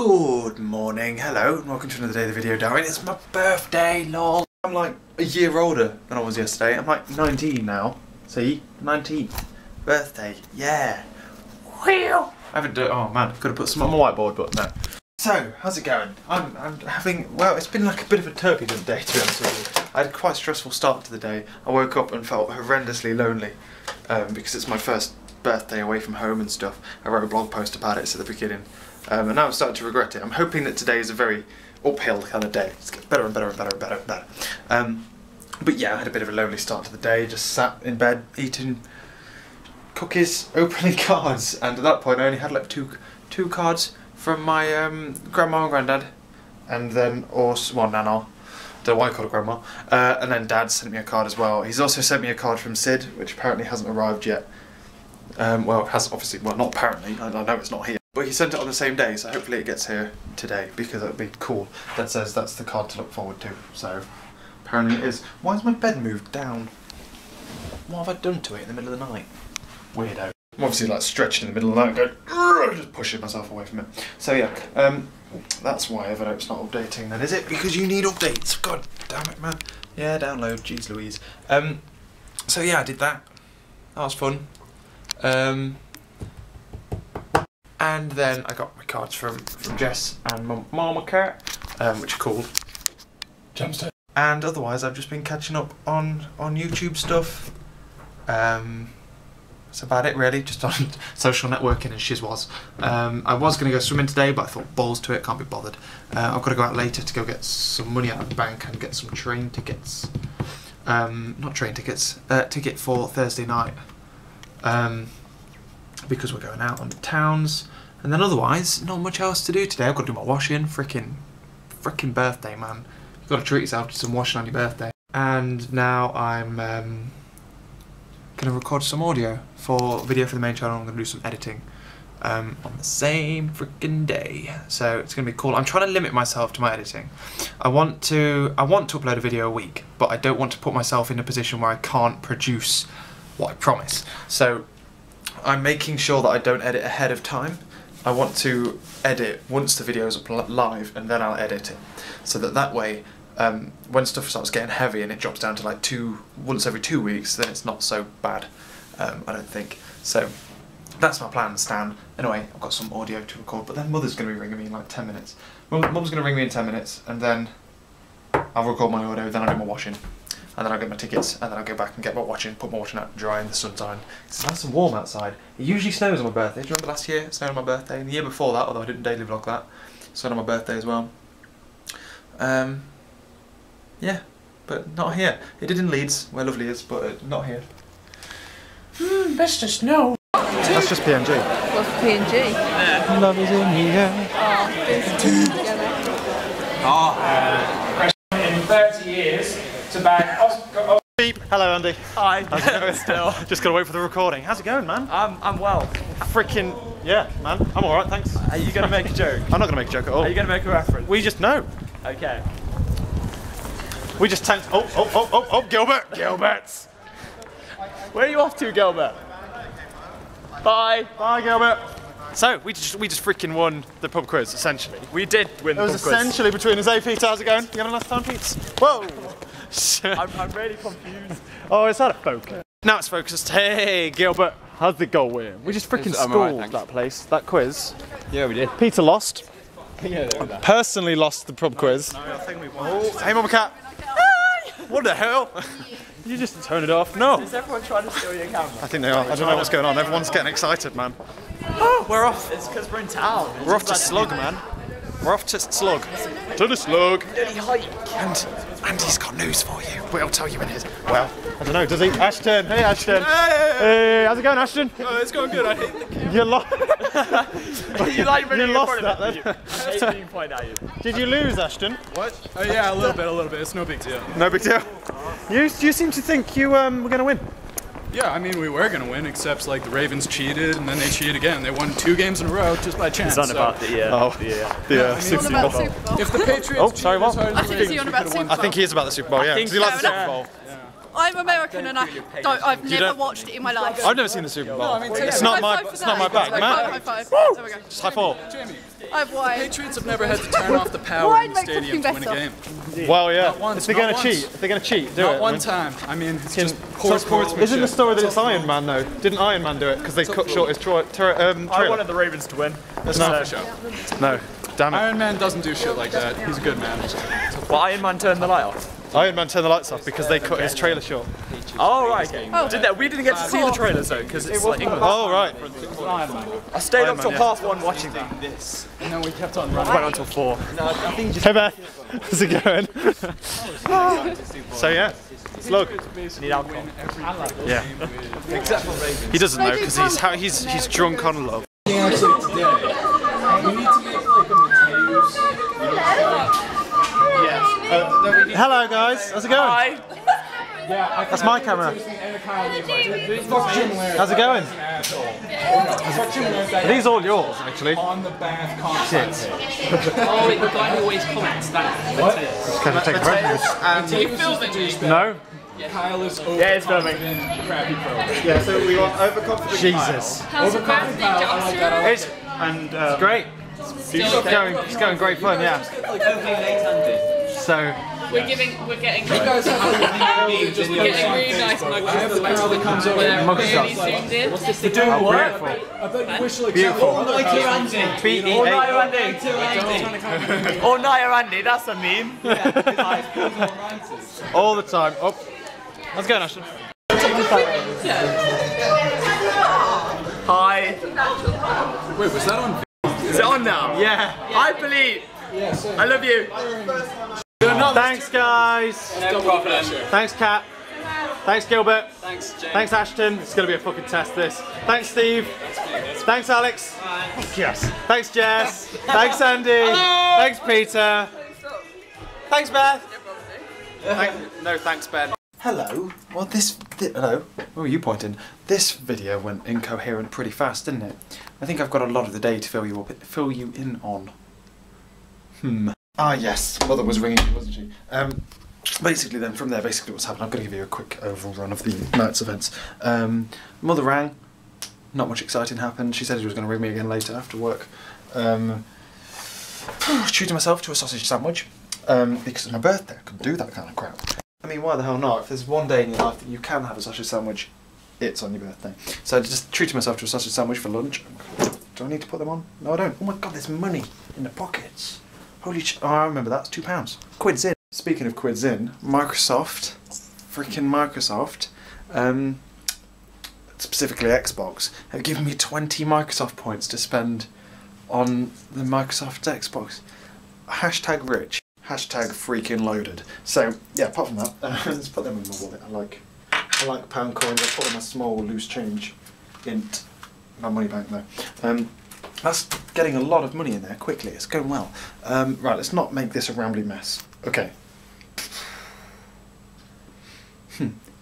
Good morning, hello, and welcome to another day of the video, Darren. It's my birthday, lol. I'm like a year older than I was yesterday. I'm like 19 now. See? 19th birthday, yeah. Whew. I haven't done, oh man, could have put some on my whiteboard, but no. So, how's it going? I'm having, well, it's been like a bit of a turbulent day, to be honest with you. I had quite a stressful start to the day. I woke up and felt horrendously lonely because it's my first birthday away from home and stuff. I wrote a blog post about it at the beginning. And now I'm starting to regret it. I'm hoping that today is a very uphill kind of day. It's getting better and better and better and better and better. But yeah, I had a bit of a lonely start to the day. Just sat in bed eating cookies, opening cards, and at that point I only had like two cards from my grandma and granddad, and then Nana. Don't know why I call it grandma. And then Dad sent me a card as well. He's also sent me a card from Sid, which apparently hasn't arrived yet. Well, it has obviously. Well, not apparently. I know it's not here. But he sent it on the same day, so hopefully it gets here today, because that would be cool. That says that's the card to look forward to, so apparently it is. Why is my bed moved down? What have I done to it in the middle of the night? Weirdo. I'm obviously like stretched in the middle of the night going, just pushing myself away from it. So yeah, that's why Evernote's not updating then, is it? Because you need updates. God damn it, man. Yeah, download, jeez Louise. So yeah, I did that. That was fun. And then I got my cards from Jess and Mama Cat, which are called Gemstone. And otherwise, I've just been catching up on YouTube stuff. That's about it, really. Just on social networking and shizwas. I was going to go swimming today, but I thought balls to it, can't be bothered. I've got to go out later to go get some money out of the bank and get some train tickets. Not train tickets. Ticket for Thursday night. Because we're going out on the towns, and then otherwise not much else to do today. I've got to do my washing. Frickin' birthday, man. You've got to treat yourself to some washing on your birthday. And now I'm gonna record some audio for video for the main channel. I'm gonna do some editing on the same frickin' day, so it's gonna be cool. I'm trying to limit myself to my editing. I want to upload a video a week, but I don't want to put myself in a position where I can't produce what I promise. So I'm making sure that I don't edit ahead of time. I want to edit once the video is up live, and then I'll edit it. So that way, when stuff starts getting heavy and it drops down to like once every 2 weeks, then it's not so bad, I don't think. So that's my plan, Stan. Anyway, I've got some audio to record, but then Mother's going to be ringing me in like 10 minutes. Mum's going to ring me in 10 minutes, and then I'll record my audio, then I'll do my washing. And then I'll get my tickets, and then I'll go back and get my watching, put my watching out to dry in the sunshine. It's nice and warm outside. It usually snows on my birthday. Do you remember last year it snowed on my birthday? And the year before that, although I didn't daily vlog that, it snowed on my birthday as well. Yeah, but not here. It did in Leeds, where lovely is, but not here. Best of snow. That's just PNG. What's PNG? Yeah. Love is in the air. Oh, this two together. In 30 years to bag Beep. Hello, Andy. Hi. How's it going? Still. Just gotta wait for the recording. How's it going, man? I'm well. Frickin' yeah, man. I'm alright, thanks. Are you gonna make a joke? I'm not gonna make a joke at all. Are you gonna make a reference? We just know. Okay. We just tanked. Oh, Gilbert! Gilbert's. Where are you off to, Gilbert? Bye. Bye, Gilbert. So we just freaking won the pub quiz, essentially. We did win the pub quiz. It was essentially between us. Hey, Pete, how's it going? You having a nice time, Pete? Whoa! I'm really confused. Oh, it's out of focus. Now it's focused. Hey, Gilbert, how's the goal win? We just freaking schooled that place, that quiz. Yeah, we did. Peter lost. Yeah, Personally lost the pub quiz. No, I think we won. Oh, hey, Mama Cat. What the hell? You just turn it off. No. Is everyone trying to steal your camera? I think they are. I don't know what's going on. Everyone's getting excited, man. Oh, we're off. It's because we're in town. We're off to Slug, man. We're off to Slug. To the Slug. Nearly hike. And he's got news for you. But he'll tell you in his. Well, I don't know. Does he? Ashton. Hey, Ashton. Hey, how's it going, Ashton? Oh, it's going good. I hate the camera. You lost. You like you lost that then. I hate being pointed at you. Did you lose, Ashton? What? Oh yeah, a little bit. It's no big deal. No big deal. You seem to think you were going to win. Yeah, I mean we were gonna win, except like the Ravens cheated and then they cheated again. They won 2 games in a row just by chance. It's not about the Super Bowl. Bowl. If the Patriots Oh, sorry, what? I think he's on about the Super Bowl. I think he is about the Super Bowl. Yeah. Does he like the Super Bowl? Yeah. I'm American and I've never watched it in my life. I've never seen the Super Bowl. It's High not five for my that. bag, High man. five, high five. Woo! There we go. Just high five. Jamie, I've won. Patriots have never had to turn off the power Wine in the makes us stadium feel to win a better. game. Well, yeah. Not once, If they're not going to once. cheat, if they're going to cheat, do Not it. one time. I mean, it's just poor So, sportsmanship. isn't the story that it's Iron Man though? Didn't Iron Man do it because they cut short his trailer? I wanted the Ravens to win. That's not the show. No, damn it. Iron Man doesn't do shit like that. He's a good man. Well, Iron Man turned the light off. Iron Man turned the lights off because they cut his trailer short. Oh, right. Okay. Did that? We didn't get to see the trailers though, because it's like England. Oh, right. I stayed up Man, till yeah. ½ watching that. And then we kept on running. Went on till 4. Hey Beth, how's it going? So yeah, slug. Need alcohol. Yeah. Except for Ravens. He doesn't know because he's drunk on love. Actually, today, we need to make like a Mateus. Hello guys, how's it going? Hi. That's my camera. How's it going? Are these all yours actually? On the Bath concert. Oh, wait, the guy who always comments that. Can I take a breath? Do you feel that? No? Kyle is over Yeah, it's filming. crappy pro. Yeah, so we want overconfident Jesus. How's your birthday, Joshua? It's great. It's going great fun, yeah. So We're getting really nice mugshots really zoomed in. beautiful. I bet you wish like Beautiful. Or Naya Andy. Or Naya Andy, that's a meme. All the time. Oh, how's it going, Ashton? Hi. Wait, was that on? Is it on now? Yeah. I believe. I love you. Thanks, guys. No problem. Thanks, Kat. Thanks, Gilbert. Thanks, James. Thanks, Ashton. It's going to be a fucking test, this. Thanks, Steve. Thanks, Alex. Yes. Thanks, Jess. Thanks, Andy. Thanks, Peter. Thanks, Beth. No, thanks, Ben. Hello. Well, hello. Where were you pointing? This video went incoherent pretty fast, didn't it? I think I've got a lot of the day to fill you in on. Ah, yes. Mother was ringing me, wasn't she? Basically then, from there, basically what's happened, I'm going to give you a quick overall run of the night's events. Mother rang, not much exciting happened. She said she was going to ring me again later after work. Treated myself to a sausage sandwich, because it's my birthday, I couldn't do that kind of crap. I mean, why the hell not? If there's one day in your life that you can have a sausage sandwich, it's on your birthday. So I just treated myself to a sausage sandwich for lunch. Do I need to put them on? No, I don't. Oh my god, there's money in the pockets. Holy oh, I remember that, it's £2. Quids in. Speaking of quids in, Microsoft, freaking Microsoft, specifically Xbox, have given me 20 Microsoft points to spend on the Microsoft Xbox. Hashtag rich, hashtag freaking loaded. So, yeah, apart from that, let's put them in my wallet. I like pound coins, I put in my small loose change int, my money bank though. That's getting a lot of money in there quickly, it's going well. Right, let's not make this a rambly mess. Okay.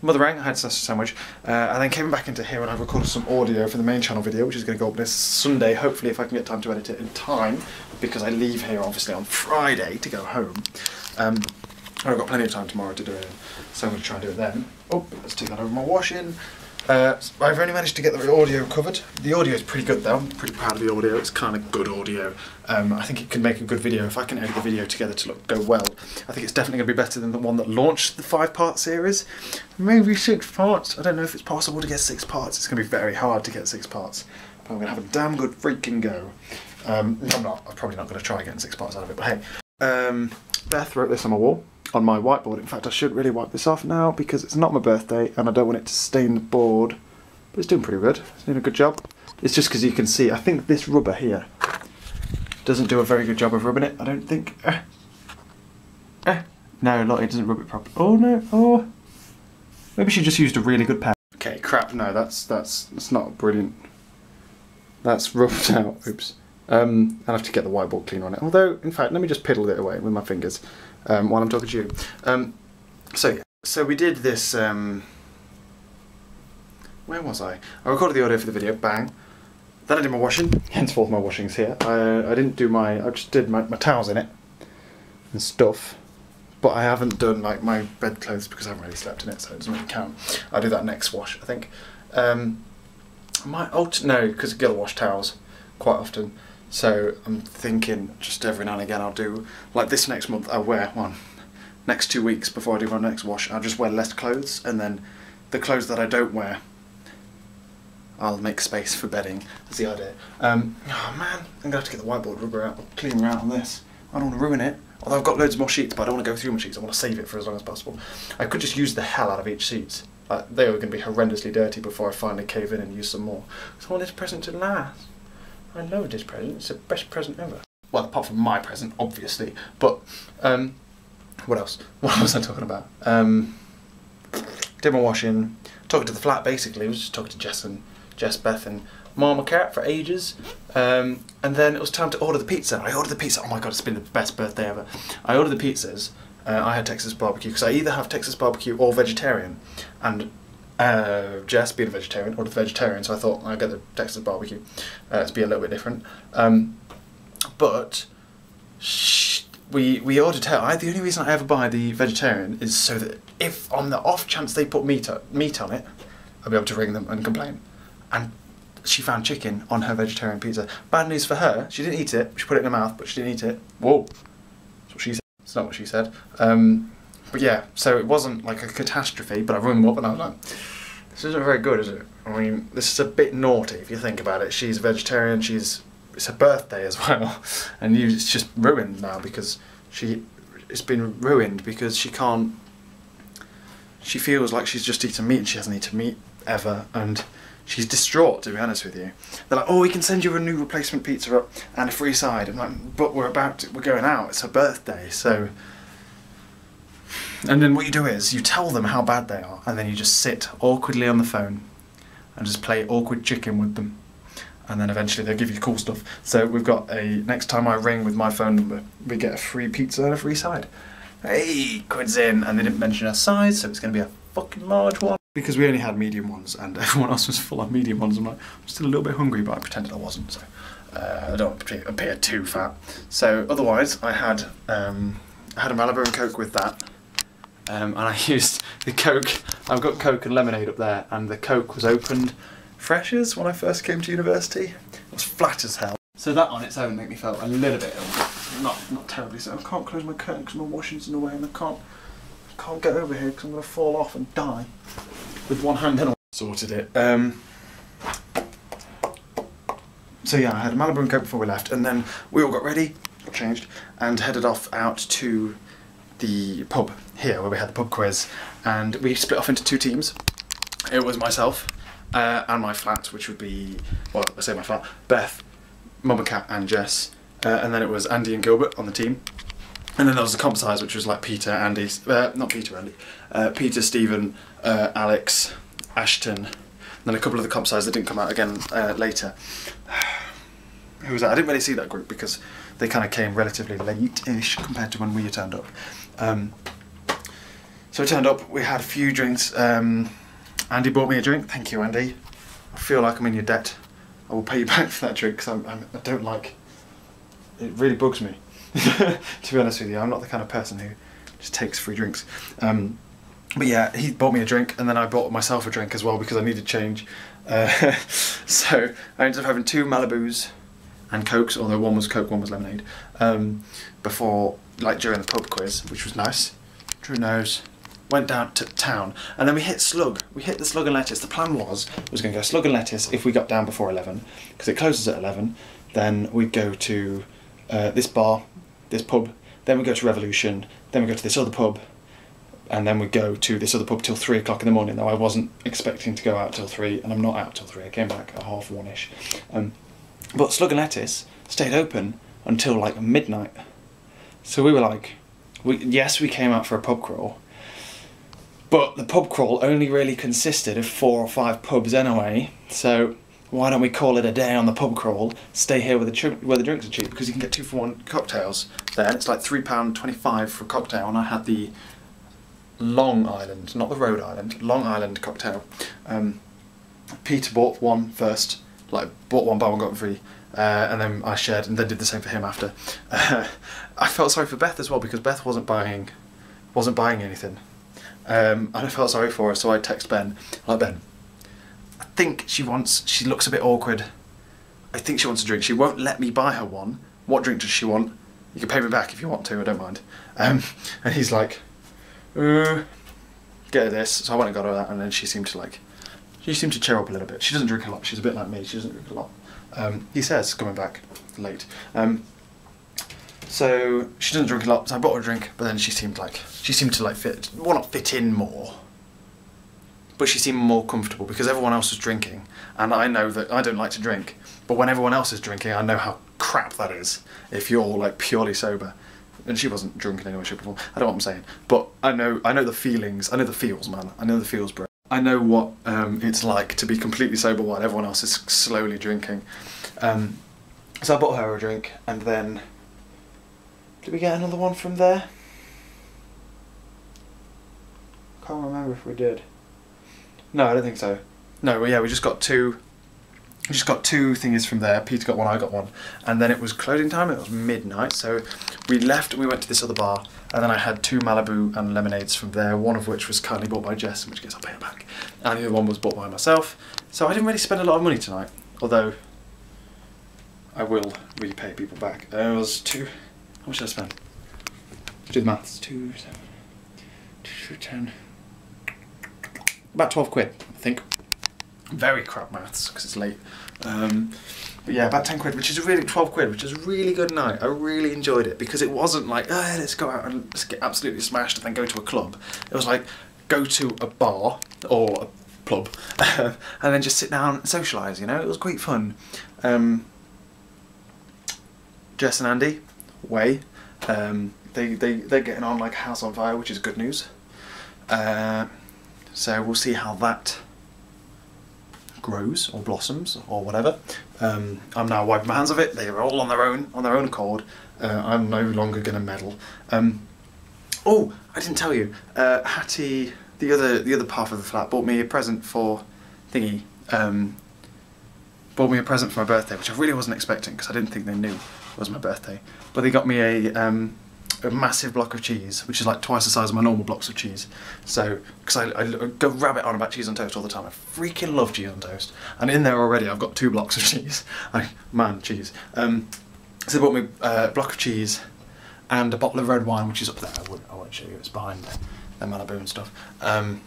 Mother rang, I had a sausage sandwich, and then came back into here and I recorded some audio for the main channel video, which is going to go up this Sunday, hopefully if I can get time to edit it in time, because I leave here obviously on Friday to go home. I've got plenty of time tomorrow to do it, so I'm going to try and do it then. Oh, let's do that over my washing. I've only managed to get the audio covered. The audio is pretty good though, I'm pretty proud of the audio, it's kind of good audio. I think it can make a good video if I can edit the video together to go well. I think it's definitely going to be better than the one that launched the 5-part series. Maybe 6 parts, I don't know if it's possible to get 6 parts, it's going to be very hard to get 6 parts. But I'm going to have a damn good freaking go. I'm probably not going to try getting 6 parts out of it, but hey. Beth wrote this on my wall. On my whiteboard. In fact, I should really wipe this off now because it's not my birthday and I don't want it to stain the board. But it's doing pretty good. It's doing a good job. It's just because you can see, I think this rubber here doesn't do a very good job of rubbing it, I don't think. No, look, it doesn't rub it properly. Oh no, oh. Maybe she just used a really good pen. Okay, crap, no, that's not brilliant. That's rubbed out, oops. I'll have to get the whiteboard cleaner on it. Although, in fact, let me just piddle it away with my fingers while I'm talking to you. So yeah, so we did this, where was I? I recorded the audio for the video, bang. Then I did my washing, henceforth my washing's here. I didn't do I just did my towels in it and stuff. but I haven't done like my bedclothes because I haven't really slept in it, so it doesn't really count. I'll do that next wash, I think. I might no, because I get wash towels quite often. So I'm thinking just every now and again I'll do, like this next month I'll wear one. Next 2 weeks before I do my next wash, I'll just wear less clothes, and then the clothes that I don't wear, I'll make space for bedding. That's the idea. Oh man, I'm gonna have to get the whiteboard rubber out, cleaner out on this. I don't want to ruin it. Although I've got loads more sheets, but I don't want to go through my sheets. I want to save it for as long as possible. I could just use the hell out of each sheet. Like, they were going to be horrendously dirty before I finally cave in and use some more. So I want this present to last. I love this present. It's the best present ever. Well, apart from my present, obviously. But what else? What was I talking about? Did my washing, talking to the flat basically. I was just talking to Jess, Beth and Mama Cat for ages. And then it was time to order the pizza. I ordered the pizza. Oh my god, it's been the best birthday ever. I ordered the pizzas. I had Texas barbecue because I either have Texas barbecue or vegetarian. And Jess, being a vegetarian, ordered vegetarian, so I thought I'd get the Texas barbecue to be a little bit different. But we ordered her. The only reason I ever buy the vegetarian is so that if on the off chance they put meat on it, I'll be able to ring them and complain. And she found chicken on her vegetarian pizza. Bad news for her, she didn't eat it. She put it in her mouth, but she didn't eat it. Whoa, that's what she said. It's not what she said. But yeah, so it wasn't like a catastrophe, but I rung them up and I was like, this isn't very good, is it? I mean, this is a bit naughty if you think about it. She's a vegetarian, it's her birthday as well, and it's just ruined now because it's been ruined because she feels like she's just eaten meat and she hasn't eaten meat ever, and she's distraught, to be honest with you. They're like, oh, we can send you a new replacement pizza up and a free side. I'm like, but we're going out, it's her birthday, so... And then what you do is, you tell them how bad they are, and then you just sit awkwardly on the phone and just play awkward chicken with them. And then eventually they'll give you cool stuff. So we've got next time I ring with my phone number, we get a free pizza and a free side. Hey, quid's in, and they didn't mention our size, so it's going to be a fucking large one. Because we only had medium ones, and everyone else was full on medium ones. I'm like, I'm still a little bit hungry, but I pretended I wasn't, so I don't appear too fat. So otherwise, I had a Malibu and Coke with that. And I used the Coke. I've got Coke and lemonade up there, and the Coke was opened fresh as when I first came to university. It was flat as hell. So that on its own made me feel a little bit ill. Not terribly so. I can't close my curtain because my washing's in the way, and I can't get over here because I'm going to fall off and die with one hand and all. Sorted it. So yeah, I had a Malibu and Coke before we left, and then we all got ready, got changed, and headed off out to the pub here where we had the pub quiz, and we split off into 2 teams. It was myself and my flat, which would be, well, I say my flat, Beth, Mama Cat and Jess, and then it was Andy and Gilbert on the team, and then there was the comp size, which was like Peter, Andy, not Peter, Andy, Peter, Stephen, Alex, Ashton, and then a couple of the comp size that didn't come out again later. Who was that? I didn't really see that group because they kind of came relatively late-ish compared to when we turned up. So we turned up, we had a few drinks. Andy bought me a drink. Thank you, Andy. I feel like I'm in your debt. I will pay you back for that drink because I don't like... It really bugs me, to be honest with you. I'm not the kind of person who just takes free drinks. But yeah, he bought me a drink, and then I bought myself a drink as well because I needed change. So I ended up having 2 Malibus and Cokes, although one was Coke, one was lemonade, before, like during the pub quiz, which was nice. Drew nose, went down to town, and then we hit Slug. We hit the Slug and Lettuce. The plan was going to go Slug and Lettuce if we got down before 11, because it closes at 11. Then we'd go to this bar, this pub, then we'd go to Revolution, then we'd go to this other pub, and then we'd go to this other pub till 3 o'clock in the morning, though I wasn't expecting to go out till 3, and I'm not out till 3. I came back at 1:30-ish. But Slug and Lettuce stayed open until like midnight. So we were like, yes, we came out for a pub crawl, but the pub crawl only really consisted of 4 or 5 pubs anyway, so why don't we call it a day on the pub crawl, stay here where the drinks are cheap, because you can get 2-for-1 cocktails there, and it's like £3.25 for a cocktail, and I had the Long Island, not the Rhode Island, Long Island cocktail. Peter bought one first, like bought one, buy one, got one free, and then I shared and then did the same for him after. I felt sorry for Beth as well because Beth wasn't buying wasn't buying anything. And I felt sorry for her, so I text Ben. I'm like, Ben, I think she looks a bit awkward. I think she wants a drink. She won't let me buy her one. What drink does she want? You can pay me back if you want to, I don't mind. And he's like, get her this. So I went and got her that, and then she seemed to cheer up a little bit. She doesn't drink a lot. She's a bit like me. She doesn't drink a lot. He says, coming back late. So she doesn't drink a lot, so I bought her a drink, but then she seemed to like fit, well, not fit in more, but she seemed more comfortable because everyone else was drinking, and I know that I don't like to drink, but when everyone else is drinking, I know how crap that is if you're like purely sober. And she wasn't drunk in any way, shape or form. I don't know what I'm saying, but I know the feelings, I know the feels, man. I know the feels, bro. I know what it's like to be completely sober while everyone else is slowly drinking. So I bought her a drink, and then did we get another one from there? Can't remember if we did. No, I don't think so. No, well, yeah, we just got two thingies from there. Peter got one, I got one, and then it was closing time. It was midnight, so we left and we went to this other bar, and then I had 2 Malibu and lemonades from there, one of which was kindly bought by Jess, in which case I'll pay her back, and the other one was bought by myself. So I didn't really spend a lot of money tonight, although I will repay people back. It was how much did I spend? Let's do the maths. 2, 7, 2, 10. About 12 quid, I think. Very crap maths because it's late. But yeah, about 10 quid, which is really 12 quid, which is a really good night. I really enjoyed it because it wasn't like, oh, let's go out and let's get absolutely smashed and then go to a club. It was like, go to a bar or a pub and then just sit down and socialise, you know? It was great fun. Jess and Andy, they're getting on like a house on fire, which is good news. So we'll see how that grows or blossoms or whatever. I'm now wiping my hands of it. They are all on their own accord. I'm no longer going to meddle. Oh, I didn't tell you. Hattie, the other half of the flat, bought me a present for thingy. Bought me a present for my birthday, which I really wasn't expecting because I didn't think they knew it was my birthday. But they got me a massive block of cheese, which is like twice the size of my normal blocks of cheese. So, because I go rabbit on about cheese on toast all the time. I freaking love cheese on toast. And in there already I've got 2 blocks of cheese. Man, cheese. So they bought me a block of cheese and a bottle of red wine, which is up there. I won't show you, it's behind the Malibu and stuff. So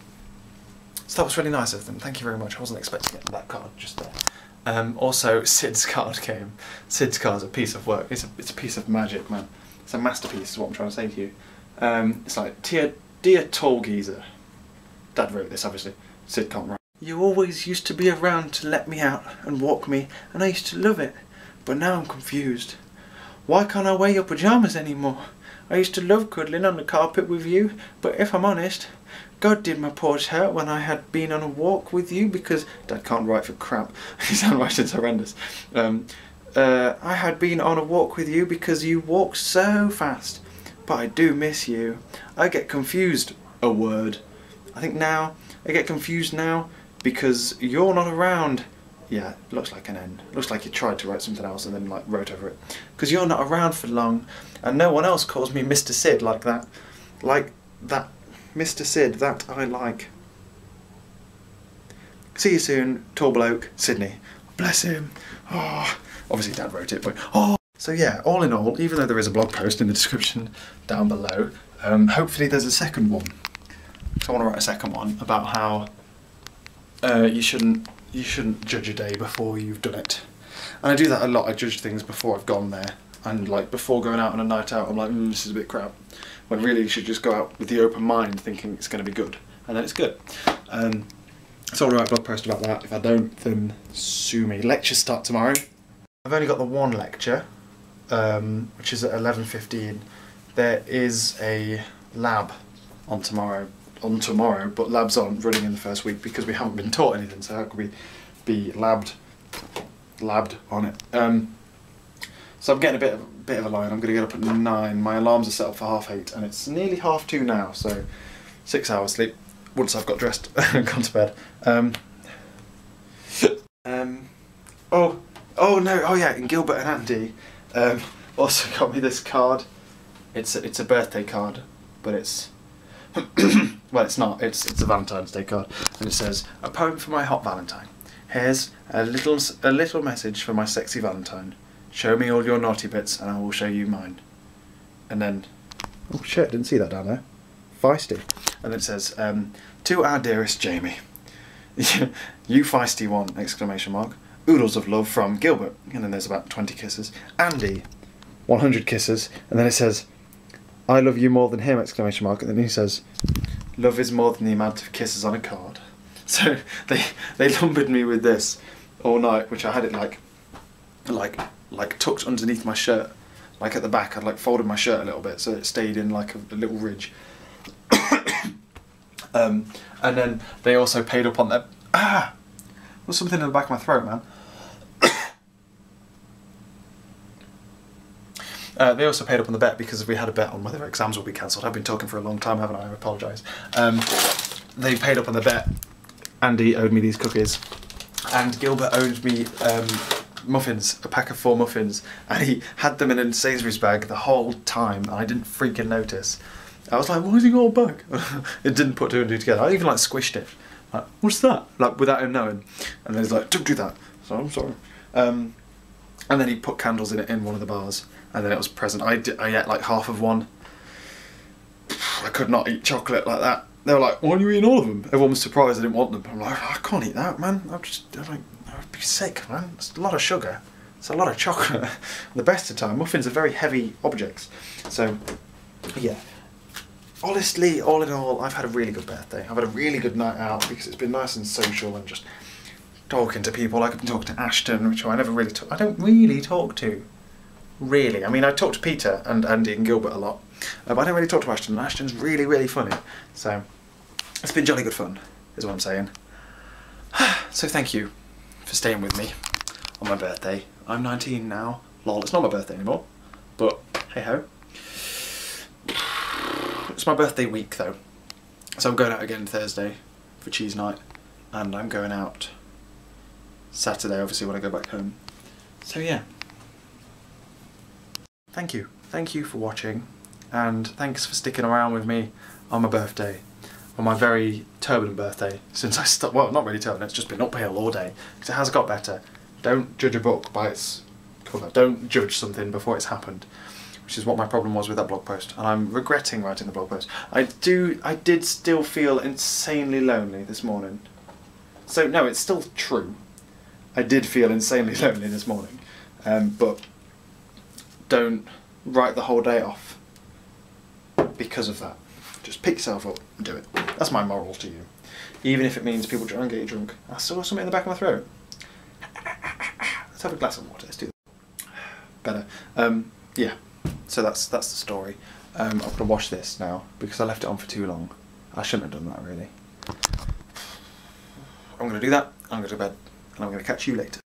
that was really nice of them. Thank you very much. I wasn't expecting it, that card just there. Also, Sid's card came. Sid's card's a piece of work. It's a piece of magic, man. It's a masterpiece is what I'm trying to say to you. It's like, dear tall geezer. Dad wrote this, obviously. Sid can't write. You always used to be around to let me out and walk me, and I used to love it. But now I'm confused. Why can't I wear your pyjamas anymore? I used to love cuddling on the carpet with you, but if I'm honest, God did my porch hurt when I had been on a walk with you because Dad can't write for crap. His handwriting's horrendous. I had been on a walk with you because you walked so fast, but I do miss you. I get confused, a word. I think now, I get confused now because you're not around. Yeah, it looks like an N. Looks like you tried to write something else and then like wrote over it. Because you're not around for long and no one else calls me Mr. Sid like that. Like that, Mr. Sid, that I like. See you soon, tall bloke, Sydney. Bless him. Oh. Obviously Dad wrote it, but oh! So yeah, all in all, even though there is a blog post in the description down below, hopefully there's a second one. So I want to write a second one about how you shouldn't judge a day before you've done it. And I do that a lot. I judge things before I've gone there, and like before going out on a night out, I'm like, this is a bit crap. When really you should just go out with the open mind, thinking it's going to be good, and then it's good. So I'll write a blog post about that. If I don't, then sue me. Lectures start tomorrow. I've only got the one lecture, which is at 11:15. There is a lab on tomorrow, but labs aren't running in the first week because we haven't been taught anything, so how could we be labbed on it? So I'm getting a bit of a line. I'm going to get up at 9. My alarms are set up for 8:30 and it's nearly 2:30 now, so 6 hours sleep once I've got dressed and gone to bed. Oh no, oh yeah, and Gilbert and Andy also got me this card. It's a birthday card, but it's Well, it's not. It's a Valentine's Day card, and it says, "A poem for my hot Valentine. Here's a little message for my sexy Valentine. Show me all your naughty bits, and I will show you mine." And then, oh shit, didn't see that down there. Feisty. And then it says, "To our dearest Jamie, you feisty one!" Exclamation mark. Oodles of love from Gilbert. And then there's about 20 kisses. Andy, 100 kisses. And then it says, "I love you more than him!" Exclamation mark. And then he says, "Love is more than the amount of kisses on a card." So they lumbered me with this all night, which I had it like tucked underneath my shirt, like at the back. I'd like folded my shirt a little bit so it stayed in like a little ridge. And then they also paid up on their there's something in the back of my throat, man. They also paid up on the bet because we had a bet on whether exams will be cancelled. I've been talking for a long time, haven't I? I apologise. They paid up on the bet. Andy owed me these cookies, and Gilbert owed me muffins, a pack of 4 muffins, and he had them in a Sainsbury's bag the whole time, and I didn't freaking notice. I was like, "Why has he got a bag?" It didn't put 2 and 2 together. I even like squished it. Like, "What's that?" Like without him knowing. And then he's like, "Don't do that." So I'm sorry. And then he put candles in it in one of the bars, and then it was a present. I ate like half of one. I could not eat chocolate like that. They were like, "Why are you eating all of them?" Everyone was surprised I didn't want them. I'm like, "I can't eat that, man. I'd be sick, man. It's a lot of sugar. It's a lot of chocolate." The best of time, muffins are very heavy objects. So, yeah. Honestly, all in all, I've had a really good birthday. I've had a really good night out because it's been nice and social and just talking to people. Like I've been talking to Ashton, which I don't really talk to. Really. I mean, I talk to Peter and Andy and Gilbert a lot. But I don't really talk to Ashton. Ashton's really, really funny. So, it's been jolly good fun, is what I'm saying. So thank you for staying with me on my birthday. I'm 19 now. Lol, it's not my birthday anymore. But, hey ho. It's my birthday week though. So I'm going out again Thursday for cheese night. And I'm going out Saturday, obviously, when I go back home. So yeah. Thank you. Thank you for watching. And thanks for sticking around with me on my birthday. On my very turbulent birthday. Since I stopped, well, not really turbulent, it's just been uphill all day. Because it has got better. Don't judge a book by its cover. Don't judge something before it's happened. Which is what my problem was with that blog post. And I'm regretting writing the blog post. I did still feel insanely lonely this morning. So, no, it's still true. I did feel insanely lonely this morning. But don't write the whole day off because of that. Just pick yourself up and do it. That's my moral to you. Even if it means people try and get you drunk. I still got something in the back of my throat. Let's have a glass of water. Let's do that. Better. Yeah. So that's the story. I'm going to wash this now because I left it on for too long. I shouldn't have done that really. I'm going to do that. I'm going to go to bed and I'm going to catch you later.